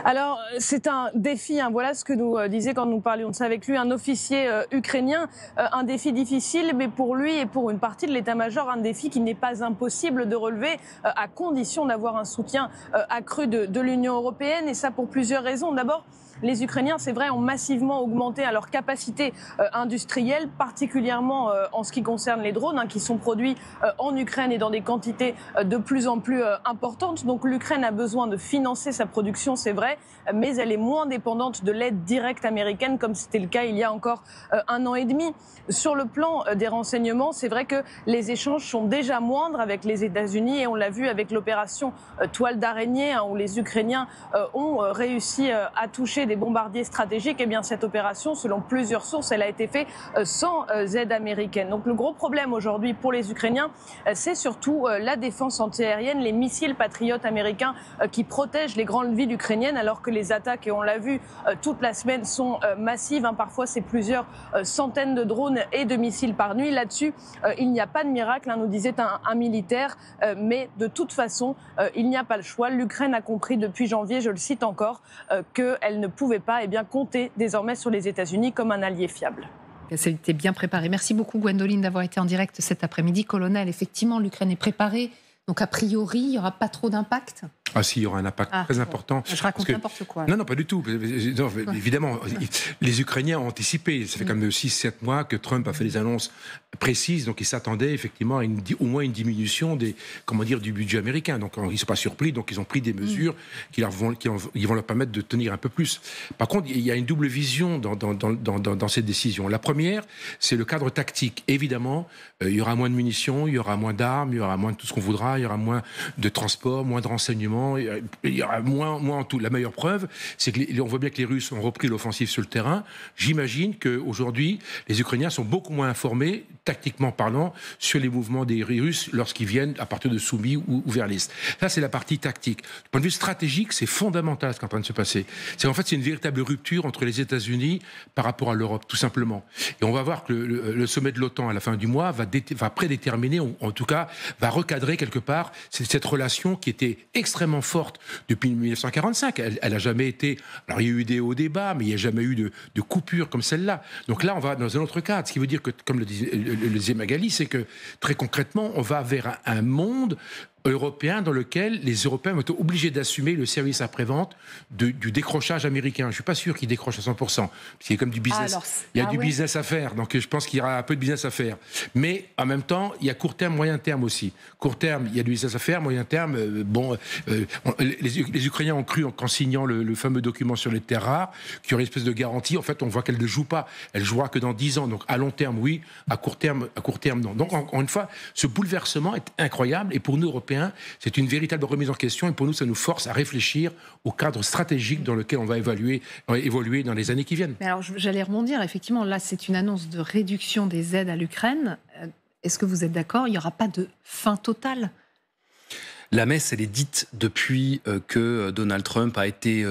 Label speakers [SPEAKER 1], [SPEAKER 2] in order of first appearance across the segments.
[SPEAKER 1] Alors, c'est un défi, voilà ce que nous disait quand nous parlions de ça avec lui, un officier ukrainien, un défi difficile, mais pour lui et pour une partie de l'état-major, un défi qui n'est pas impossible de relever, à condition d'avoir un soutien accru de l'Union européenne, et ça pour plusieurs raisons. D'abord, les Ukrainiens, c'est vrai, ont massivement augmenté à leur capacité industrielle, particulièrement en ce qui concerne les drones, qui sont produits en Ukraine et dans des quantités de plus en plus importantes. Donc l'Ukraine a besoin de financer sa production, c'est vrai, mais elle est moins dépendante de l'aide directe américaine, comme c'était le cas il y a encore un an et demi. Sur le plan des renseignements, c'est vrai que les échanges sont déjà moindres avec les États-Unis, et on l'a vu avec l'opération Toile d'araignée, où les Ukrainiens ont réussi à toucher des bombardiers stratégiques. Et bien cette opération, selon plusieurs sources, elle a été faite sans aide américaine. Donc le gros problème aujourd'hui pour les Ukrainiens, c'est surtout la défense antiaérienne, les missiles patriotes américains qui protègent les grandes villes ukrainiennes, alors que les attaques, et on l'a vu toute la semaine, sont massives. Parfois c'est plusieurs centaines de drones et de missiles par nuit. Là-dessus, il n'y a pas de miracle, nous disait un militaire, mais de toute façon, il n'y a pas le choix. L'Ukraine a compris depuis janvier, je le cite encore, qu'elle ne pouvait pas compter désormais sur les États-Unis comme un allié fiable.
[SPEAKER 2] Ça a été bien préparé. Merci beaucoup Gwendoline d'avoir été en direct cet après-midi. Colonel, effectivement, l'Ukraine est préparée, donc a priori, il n'y aura pas trop d'impact.
[SPEAKER 3] Ah si, il y aura un impact très important.
[SPEAKER 2] Je raconte n'importe quoi.
[SPEAKER 3] Non, pas du tout. Non, évidemment, les Ukrainiens ont anticipé. Ça fait quand même 6-7 mois que Trump a fait des annonces précises, donc ils s'attendaient effectivement à au moins une diminution du budget américain. Donc ils ne sont pas surpris, donc ils ont pris des mesures qui vont leur permettre de tenir un peu plus. Par contre, il y a une double vision dans cette décision. La première, c'est le cadre tactique. Évidemment, il y aura moins de munitions, il y aura moins d'armes, il y aura moins de tout ce qu'on voudra, il y aura moins de transport, moins de renseignements. Il y aura moins en tout. La meilleure preuve, c'est qu'on voit bien que les Russes ont repris l'offensive sur le terrain. J'imagine qu'aujourd'hui, les Ukrainiens sont beaucoup moins informés, tactiquement parlant, sur les mouvements des Russes lorsqu'ils viennent à partir de Soumy ou vers l'Est. Ça, c'est la partie tactique. Du point de vue stratégique, c'est fondamental ce qui est en train de se passer. C'est une véritable rupture entre les États-Unis par rapport à l'Europe, tout simplement. Et on va voir que le sommet de l'OTAN à la fin du mois va prédéterminer, ou en tout cas, va recadrer quelque part cette relation qui était extrêmement forte depuis 1945. Elle n'a jamais été... Alors, il y a eu des hauts débats, mais il n'y a jamais eu de coupure comme celle-là. Donc là, on va dans un autre cadre. Ce qui veut dire que, comme le disait Magali, c'est que, très concrètement, on va vers un monde européen dans lequel les Européens vont être obligés d'assumer le service après-vente du décrochage américain. Je ne suis pas sûr qu'ils décrochent à 100%, parce qu'il y a comme du business. Il y a du business à faire, donc je pense qu'il y aura un peu de business à faire. Mais en même temps, il y a court terme, moyen terme aussi. Court terme, il y a du business à faire, moyen terme, les Ukrainiens ont cru qu'en signant le fameux document sur les terres rares, qu'il y aurait une espèce de garantie. En fait, on voit qu'elle ne joue pas. Elle jouera que dans 10 ans. Donc à long terme, oui. À court terme, non. Donc encore une fois, ce bouleversement est incroyable, et pour nous, Européens, c'est une véritable remise en question, et pour nous, ça nous force à réfléchir au cadre stratégique dans lequel on va évoluer dans les années qui viennent.
[SPEAKER 2] Mais alors, j'allais rebondir. Effectivement, là, c'est une annonce de réduction des aides à l'Ukraine. Est-ce que vous êtes d'accord? Il n'y aura pas de fin totale?
[SPEAKER 4] La messe, elle est dite depuis que Donald Trump a été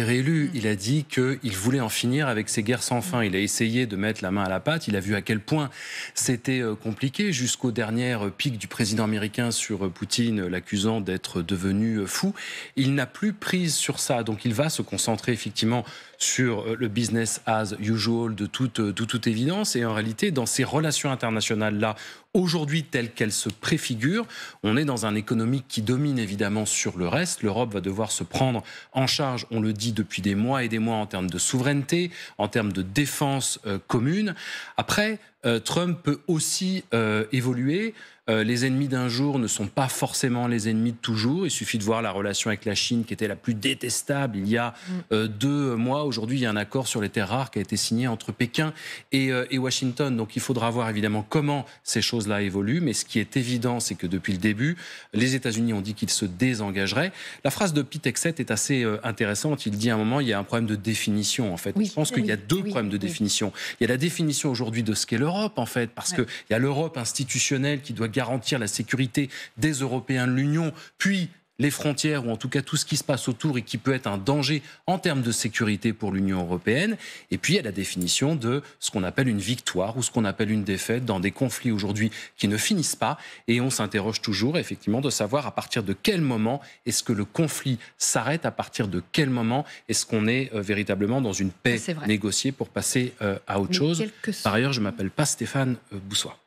[SPEAKER 4] réélu. Il a dit qu'il voulait en finir avec ces guerres sans fin. Il a essayé de mettre la main à la pâte. Il a vu à quel point c'était compliqué, jusqu'aux dernières piques du président américain sur Poutine, l'accusant d'être devenu fou. Il n'a plus prise sur ça. Donc il va se concentrer effectivement sur le business as usual de toute évidence. Et en réalité, dans ces relations internationales-là, aujourd'hui, telles qu'elles se préfigurent, on est dans un économique qui domine évidemment sur le reste. L'Europe va devoir se prendre en charge, on le dit depuis des mois et des mois, en termes de souveraineté, en termes de défense commune. Après, Trump peut aussi évoluer. Les ennemis d'un jour ne sont pas forcément les ennemis de toujours. Il suffit de voir la relation avec la Chine qui était la plus détestable il y a 2 mois. Aujourd'hui, il y a un accord sur les terres rares qui a été signé entre Pékin et Washington. Donc il faudra voir évidemment comment ces choses-là évoluent. Mais ce qui est évident, c'est que depuis le début, les États-Unis ont dit qu'ils se désengageraient. La phrase de Pete Hegseth est assez intéressante. Il dit à un moment, il y a un problème de définition, en fait. Je pense qu'il y a deux problèmes de définition. Il y a la définition aujourd'hui de ce qu'est l'Europe, en fait, parce qu'il y a l'Europe institutionnelle qui doit garantir la sécurité des Européens de l'Union, puis les frontières, ou en tout cas tout ce qui se passe autour et qui peut être un danger en termes de sécurité pour l'Union européenne. Et puis il y a la définition de ce qu'on appelle une victoire ou ce qu'on appelle une défaite dans des conflits aujourd'hui qui ne finissent pas. Et on s'interroge toujours effectivement de savoir à partir de quel moment est-ce que le conflit s'arrête, à partir de quel moment est-ce qu'on est véritablement dans une paix négociée pour passer à autre chose. Par ailleurs, je ne m'appelle pas Stéphane Boussois.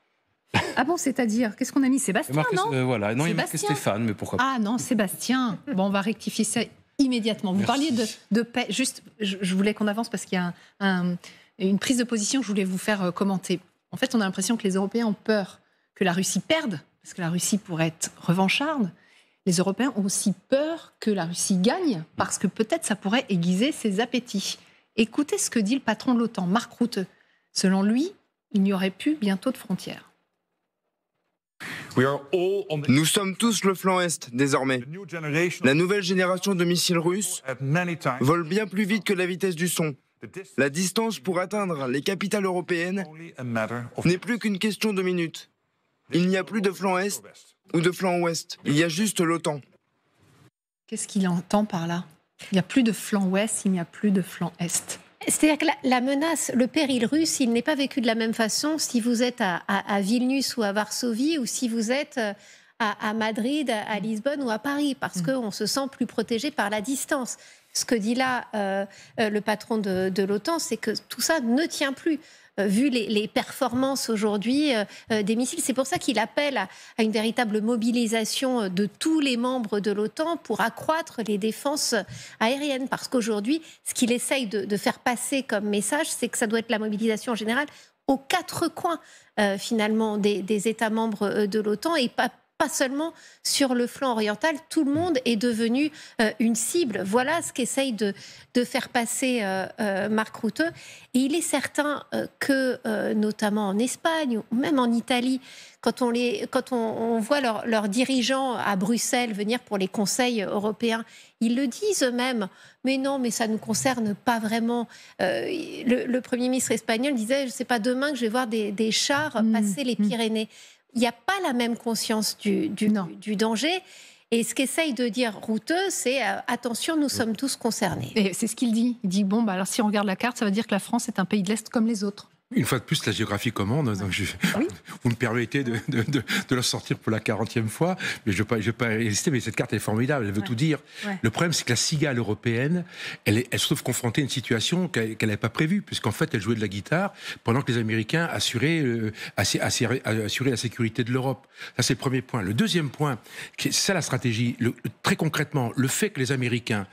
[SPEAKER 2] Ah bon, c'est-à-dire, qu'est-ce qu'on a mis Sébastien, non
[SPEAKER 4] Voilà, non, il m'a marqué Stéphane, mais pourquoi pas.
[SPEAKER 2] Ah non, Sébastien. Bon, on va rectifier ça immédiatement. Vous parliez de paix. Juste, je voulais qu'on avance parce qu'il y a une prise de position que je voulais vous faire commenter. En fait, on a l'impression que les Européens ont peur que la Russie perde, parce que la Russie pourrait être revancharde. Les Européens ont aussi peur que la Russie gagne, parce que peut-être ça pourrait aiguiser ses appétits. Écoutez ce que dit le patron de l'OTAN, Mark Rutte. Selon lui, il n'y aurait plus bientôt de frontières.
[SPEAKER 5] Nous sommes tous le flanc Est, désormais. La nouvelle génération de missiles russes vole bien plus vite que la vitesse du son. La distance pour atteindre les capitales européennes n'est plus qu'une question de minutes. Il n'y a plus de flanc Est ou de flanc Ouest. Il y a juste l'OTAN.
[SPEAKER 2] Qu'est-ce qu'il entend par là? Il n'y a plus de flanc Ouest, il n'y a plus de flanc Est.
[SPEAKER 6] C'est-à-dire que la menace, le péril russe, il n'est pas vécu de la même façon si vous êtes à Vilnius ou à Varsovie ou si vous êtes à Madrid, à Lisbonne ou à Paris, parce qu'on se sent plus protégé par la distance. Ce que dit là le patron de l'OTAN, c'est que tout ça ne tient plus. Vu les performances aujourd'hui des missiles. C'est pour ça qu'il appelle à une véritable mobilisation de tous les membres de l'OTAN pour accroître les défenses aériennes. Parce qu'aujourd'hui, ce qu'il essaye de faire passer comme message, c'est que ça doit être la mobilisation en général aux quatre coins, finalement, des États membres de l'OTAN et pas seulement sur le flanc oriental. Tout le monde est devenu une cible. Voilà ce qu'essaye de faire passer Mark Rutte. Et il est certain que, notamment en Espagne ou même en Italie, quand on voit leurs dirigeants à Bruxelles venir pour les conseils européens, ils le disent eux-mêmes. Mais non, mais ça ne nous concerne pas vraiment. Le Premier ministre espagnol disait, je ne sais pas, demain que je vais voir des chars passer les Pyrénées. Il n'y a pas la même conscience du danger. Et ce qu'essaye de dire Rutte, c'est attention, nous sommes tous concernés.
[SPEAKER 2] Et c'est ce qu'il dit. Il dit, bon, alors si on regarde la carte, ça veut dire que la France est un pays de l'Est comme les autres.
[SPEAKER 3] Une fois de plus, la géographie commande. Donc vous me permettez de la sortir pour la 40e fois, mais je ne vais pas résister. Mais cette carte est formidable, elle veut tout dire. Ouais. Le problème, c'est que la cigale européenne, elle se trouve confrontée à une situation qu'elle n'avait pas prévue, puisqu'en fait, elle jouait de la guitare pendant que les Américains assuraient la sécurité de l'Europe. Ça, c'est le premier point. Le deuxième point, c'est ça la stratégie. Très concrètement, le fait que les Américains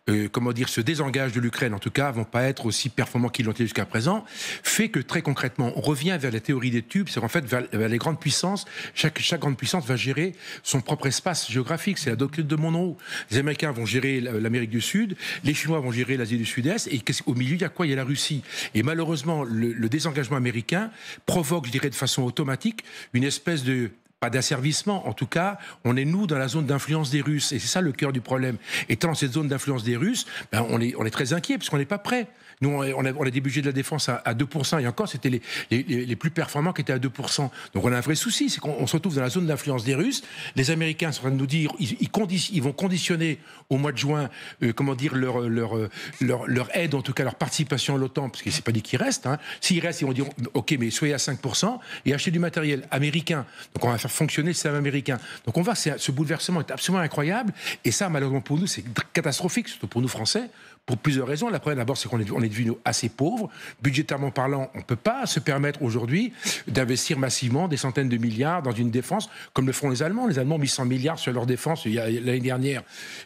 [SPEAKER 3] se désengagent de l'Ukraine, en tout cas, vont pas être aussi performants qu'ils l'ont été jusqu'à présent, fait que très concrètement, on revient vers la théorie des tubes, c'est qu'en fait, vers les grandes puissances, chaque grande puissance va gérer son propre espace géographique, c'est la doctrine de Monroe. Les Américains vont gérer l'Amérique du Sud, les Chinois vont gérer l'Asie du Sud-Est, et au milieu, il y a quoi? Il y a la Russie. Et malheureusement, le désengagement américain provoque, je dirais, de façon automatique, une espèce de pas d'asservissement, en tout cas, on est nous dans la zone d'influence des Russes, et c'est ça le cœur du problème. Étant dans cette zone d'influence des Russes, on est très inquiet, parce qu'on n'est pas prêt. Nous, on a des budgets de la défense à 2%, et encore, c'était les plus performants qui étaient à 2%. Donc on a un vrai souci, c'est qu'on se retrouve dans la zone d'influence des Russes. Les Américains sont en train de nous dire, ils vont conditionner au mois de juin, leur aide, en tout cas leur participation à l'OTAN, parce qu'il ne s'est pas dit qu'ils restent. Hein. S'ils restent, ils vont dire, ok, mais soyez à 5% et achetez du matériel américain. Donc on va faire fonctionner le système américain. Donc on voit que ce bouleversement est absolument incroyable, et ça, malheureusement pour nous, c'est catastrophique, surtout pour nous Français, pour plusieurs raisons. La première, d'abord, c'est qu'on est devenu assez pauvres. Budgétairement parlant, on ne peut pas se permettre aujourd'hui d'investir massivement des centaines de milliards dans une défense comme le font les Allemands. Les Allemands ont mis 100 milliards sur leur défense l'année dernière.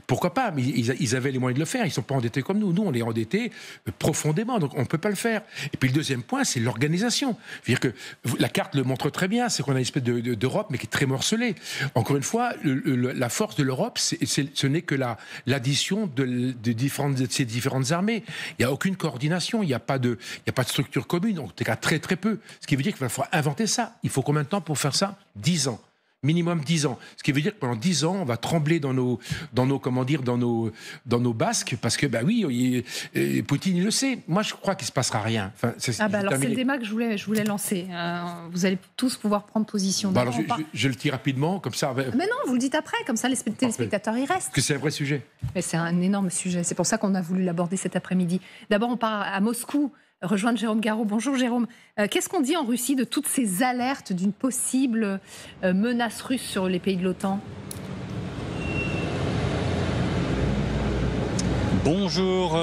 [SPEAKER 3] Pourquoi pas? Mais ils avaient les moyens de le faire. Ils ne sont pas endettés comme nous. Nous, on est endettés profondément, donc on ne peut pas le faire. Et puis le deuxième point, c'est l'organisation. C'est-à-dire que la carte le montre très bien, c'est qu'on a une espèce d'Europe, mais qui est très morcelée. Encore une fois, la force de l'Europe, ce n'est que l'addition de ces différentes armées. Il n'y a aucune coordination, il n'y a pas de structure commune, en tout cas très très peu. Ce qui veut dire qu'il va falloir inventer ça. Il faut combien de temps pour faire ça? 10 ans. Minimum 10 ans. Ce qui veut dire que pendant 10 ans, on va trembler dans nos basques, parce que, Poutine, il le sait. Moi, je crois qu'il ne se passera rien. Enfin,
[SPEAKER 2] c'est le débat que je voulais lancer. Vous allez tous pouvoir prendre position.
[SPEAKER 3] Alors, je le dis rapidement, comme ça.
[SPEAKER 2] Mais non, vous le dites après, comme ça, les téléspectateurs, ils restent.
[SPEAKER 3] Parce que c'est un vrai sujet.
[SPEAKER 2] Mais c'est un énorme sujet. C'est pour ça qu'on a voulu l'aborder cet après-midi. D'abord, on part à Moscou. Rejoindre Jérôme Garraud. Bonjour Jérôme. Qu'est-ce qu'on dit en Russie de toutes ces alertes d'une possible menace russe sur les pays de l'OTAN ?
[SPEAKER 7] Bonjour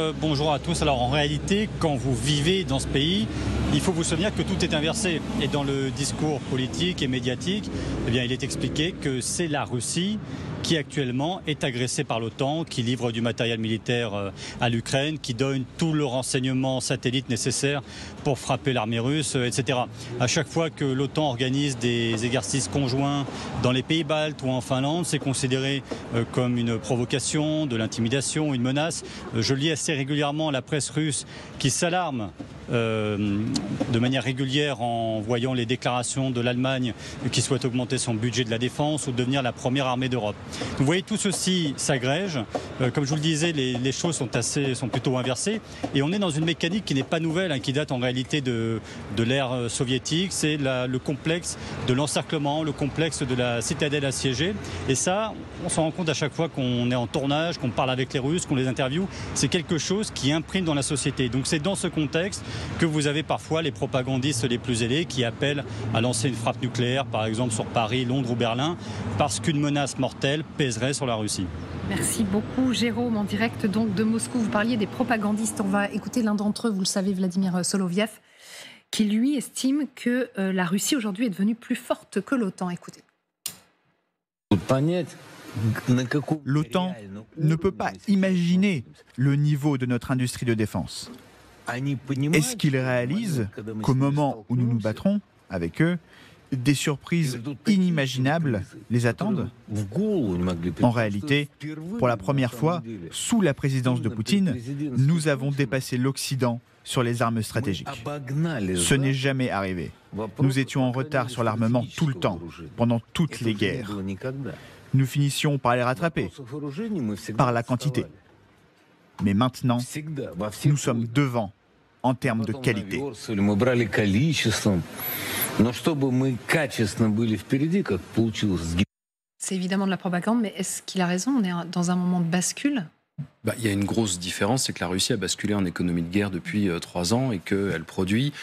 [SPEAKER 7] à tous. Alors en réalité, quand vous vivez dans ce pays, il faut vous souvenir que tout est inversé. Et dans le discours politique et médiatique, il est expliqué que c'est la Russie qui actuellement est agressée par l'OTAN, qui livre du matériel militaire à l'Ukraine, qui donne tout le renseignement satellite nécessaire pour frapper l'armée russe, etc. À chaque fois que l'OTAN organise des exercices conjoints dans les pays baltes ou en Finlande, c'est considéré comme une provocation, de l'intimidation, une menace. Je lis assez régulièrement la presse russe qui s'alarme de manière régulière en voyant les déclarations de l'Allemagne qui souhaite augmenter son budget de la défense ou devenir la première armée d'Europe. Vous voyez, tout ceci s'agrège. Comme je vous le disais, les choses sont plutôt inversées. Et on est dans une mécanique qui n'est pas nouvelle, qui date en réalité de l'ère soviétique. C'est le complexe de l'encerclement, le complexe de la citadelle assiégée. Et ça, on s'en rend compte à chaque fois qu'on est en tournage, qu'on parle avec les Russes, qu'on les interviewe. C'est quelque chose qui imprime dans la société. Donc c'est dans ce contexte que vous avez parfois les propagandistes les plus zélés qui appellent à lancer une frappe nucléaire, par exemple sur Paris, Londres ou Berlin, parce qu'une menace mortelle pèserait sur la Russie.
[SPEAKER 2] Merci beaucoup Jérôme, en direct donc de Moscou. Vous parliez des propagandistes, on va écouter l'un d'entre eux, vous le savez, Vladimir Soloviev, qui lui estime que la Russie aujourd'hui est devenue plus forte que l'OTAN. Écoutez.
[SPEAKER 8] L'OTAN ne peut pas imaginer le niveau de notre industrie de défense. Est-ce qu'ils réalisent qu'au moment où nous nous battrons avec eux, des surprises inimaginables les attendent ? En réalité, pour la première fois, sous la présidence de Poutine, nous avons dépassé l'Occident sur les armes stratégiques. Ce n'est jamais arrivé. Nous étions en retard sur l'armement tout le temps, pendant toutes les guerres. Nous finissions par les rattraper, par la quantité. Mais maintenant, nous sommes devant en termes de qualité.
[SPEAKER 2] C'est évidemment de la propagande, mais est-ce qu'il a raison ? On est dans un moment de bascule ?
[SPEAKER 4] Il y a une grosse différence, c'est que la Russie a basculé en économie de guerre depuis 3 ans et qu'elle produit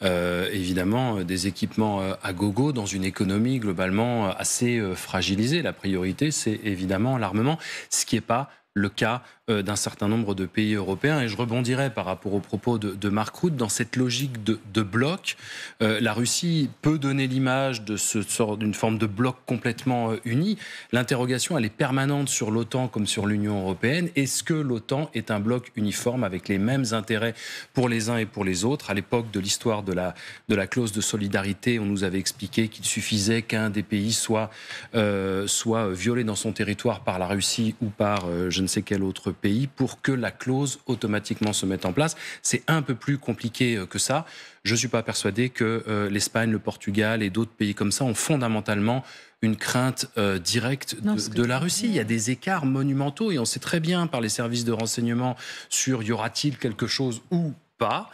[SPEAKER 4] évidemment des équipements à gogo dans une économie globalement assez fragilisée. La priorité, c'est évidemment l'armement, ce qui n'est pas le cas d'un certain nombre de pays européens. Et je rebondirai par rapport aux propos de Mark Rutte. Dans cette logique de bloc, la Russie peut donner l'image d'une forme de bloc complètement uni. L'interrogation, elle est permanente sur l'OTAN comme sur l'Union européenne. Est-ce que l'OTAN est un bloc uniforme avec les mêmes intérêts pour les uns et pour les autres ? À l'époque de l'histoire de la clause de solidarité, on nous avait expliqué qu'il suffisait qu'un des pays soit violé dans son territoire par la Russie ou par je ne sais quel autre pays pour que la clause automatiquement se mette en place. C'est un peu plus compliqué que ça. Je ne suis pas persuadé que l'Espagne, le Portugal et d'autres pays comme ça ont fondamentalement une crainte directe de la Russie. Il y a des écarts monumentaux et on sait très bien par les services de renseignement sur y aura-t-il quelque chose ou pas,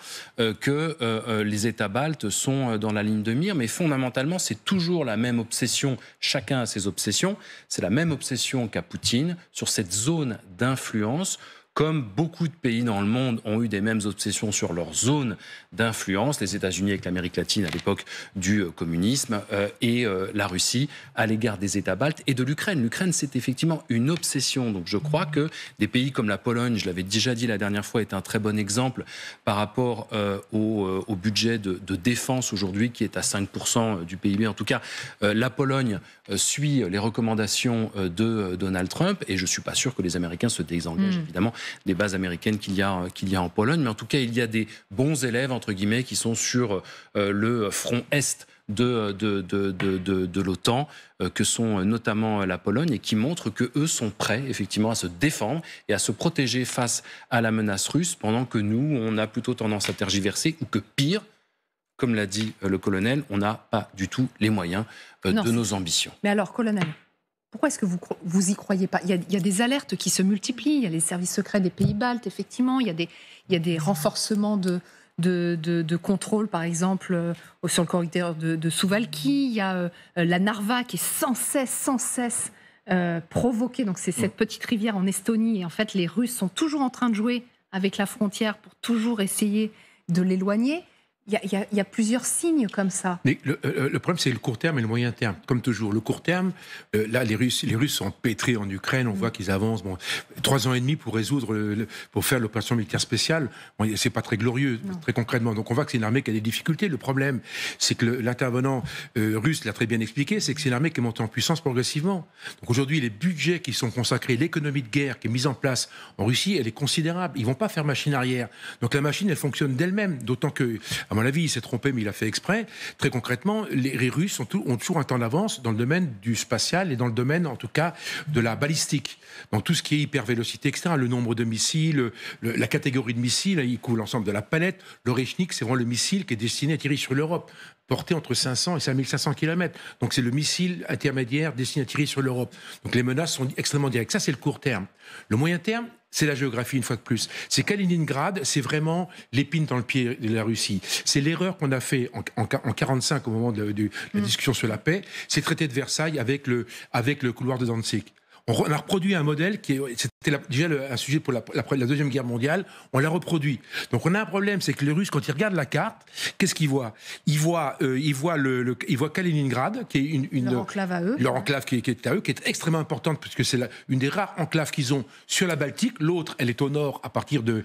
[SPEAKER 4] que les États baltes sont dans la ligne de mire, mais fondamentalement, c'est toujours la même obsession, chacun a ses obsessions, c'est la même obsession qu'a Poutine sur cette zone d'influence, comme beaucoup de pays dans le monde ont eu des mêmes obsessions sur leur zone d'influence, les États-Unis avec l'Amérique latine à l'époque du communisme et la Russie à l'égard des États baltes et de l'Ukraine. L'Ukraine, c'est effectivement une obsession. Donc je crois que des pays comme la Pologne, je l'avais déjà dit la dernière fois, est un très bon exemple par rapport au budget de défense aujourd'hui qui est à 5% du PIB. En tout cas, la Pologne suit les recommandations de Donald Trump et je ne suis pas sûr que les Américains se désengagent évidemment des bases américaines qu'il y a en Pologne. Mais en tout cas, il y a des bons élèves, entre guillemets, qui sont sur le front est de l'OTAN, que sont notamment la Pologne, et qui montrent qu'eux sont prêts, effectivement, à se défendre et à se protéger face à la menace russe, pendant que nous, on a plutôt tendance à tergiverser, ou que pire, comme l'a dit le colonel, on n'a pas du tout les moyens de nos ambitions.
[SPEAKER 2] Mais alors, colonel, pourquoi est-ce que vous y croyez pas ? Il y a des alertes qui se multiplient, il y a les services secrets des pays baltes, effectivement, il y a des renforcements de contrôle, par exemple, sur le corridor de Suwałki. Il y a la Narva qui est sans cesse provoquée. Donc c'est cette petite rivière en Estonie. Et en fait, les Russes sont toujours en train de jouer avec la frontière pour toujours essayer de l'éloigner. Il y a plusieurs signes comme ça.
[SPEAKER 3] Mais le problème, c'est le court terme et le moyen terme. Comme toujours, le court terme, là, les Russes sont empêtrés en Ukraine. On voit qu'ils avancent. 3 ans et demi pour pour faire l'opération militaire spéciale. C'est pas très glorieux, très concrètement. Donc on voit que c'est une armée qui a des difficultés. Le problème, c'est que l'intervenant russe l'a très bien expliqué, c'est que c'est une armée qui est montée en puissance progressivement. Donc aujourd'hui, les budgets qui sont consacrés, l'économie de guerre qui est mise en place en Russie, elle est considérable. Ils vont pas faire machine arrière. Donc la machine, elle fonctionne d'elle-même. D'autant que, à mon avis, il s'est trompé, mais il a fait exprès. Très concrètement, les Russes ont toujours un temps d'avance dans le domaine du spatial et dans le domaine, en tout cas, de la balistique. Donc tout ce qui est hypervélocité, etc., le nombre de missiles, la catégorie de missiles, il couvre l'ensemble de la palette. L'Orechnik, c'est vraiment le missile qui est destiné à tirer sur l'Europe, porté entre 500 et 5500 km. Donc c'est le missile intermédiaire destiné à tirer sur l'Europe. Donc les menaces sont extrêmement directes. Ça, c'est le court terme. Le moyen terme, c'est la géographie, une fois de plus. C'est Kaliningrad, c'est vraiment l'épine dans le pied de la Russie. C'est l'erreur qu'on a fait en 1945 au moment de la discussion sur la paix, c'est le traité de Versailles avec le couloir de Danzig. On a reproduit un modèle c'était déjà un sujet pour la Deuxième Guerre mondiale, on l'a reproduit. Donc on a un problème, c'est que les Russes, quand ils regardent la carte, qu'est-ce qu'ils voient ? Ils voient Kaliningrad, qui est leur
[SPEAKER 2] enclave à eux.
[SPEAKER 3] Leur enclave qui est à eux, qui est extrêmement importante, puisque c'est une des rares enclaves qu'ils ont sur la Baltique. L'autre, elle est au nord, à partir de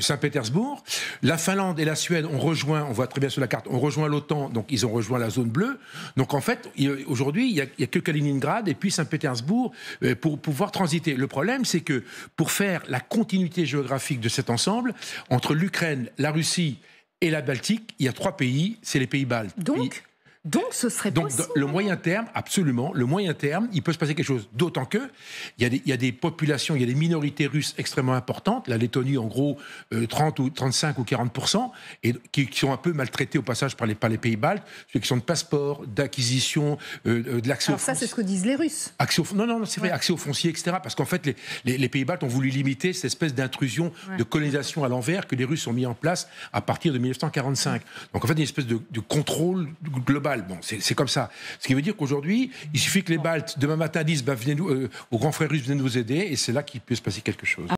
[SPEAKER 3] Saint-Pétersbourg. La Finlande et la Suède ont rejoint, on voit très bien sur la carte, ont rejoint l'OTAN, donc ils ont rejoint la zone bleue. Donc en fait, aujourd'hui, il y a que Kaliningrad et puis Saint-Pétersbourg pour pouvoir transiter. Le problème, c'est que pour faire la continuité géographique de cet ensemble, entre l'Ukraine, la Russie et la Baltique, il y a 3 pays, c'est les pays baltes.
[SPEAKER 2] Donc ce serait possible.
[SPEAKER 3] Le moyen terme, absolument, le moyen terme, il peut se passer quelque chose. D'autant que il y a des populations, il y a des minorités russes extrêmement importantes. La Lettonie, en gros, 30 ou 35 ou 40%, et qui sont un peu maltraités au passage par les pays baltes, ceux qui sont de passeport, d'acquisition, de l'accès.
[SPEAKER 2] Alors ça, c'est ce que disent les Russes.
[SPEAKER 3] Non, c'est vrai, accès aux fonciers, etc. Parce qu'en fait, les pays baltes ont voulu limiter cette espèce d'intrusion, de colonisation à l'envers que les Russes ont mis en place à partir de 1945. Donc en fait, il y a une espèce de contrôle global. Bon, c'est comme ça. Ce qui veut dire qu'aujourd'hui, il suffit que les Baltes, demain matin, disent venez aux grands frères russes, venez nous aider, et c'est là qu'il peut se passer quelque chose.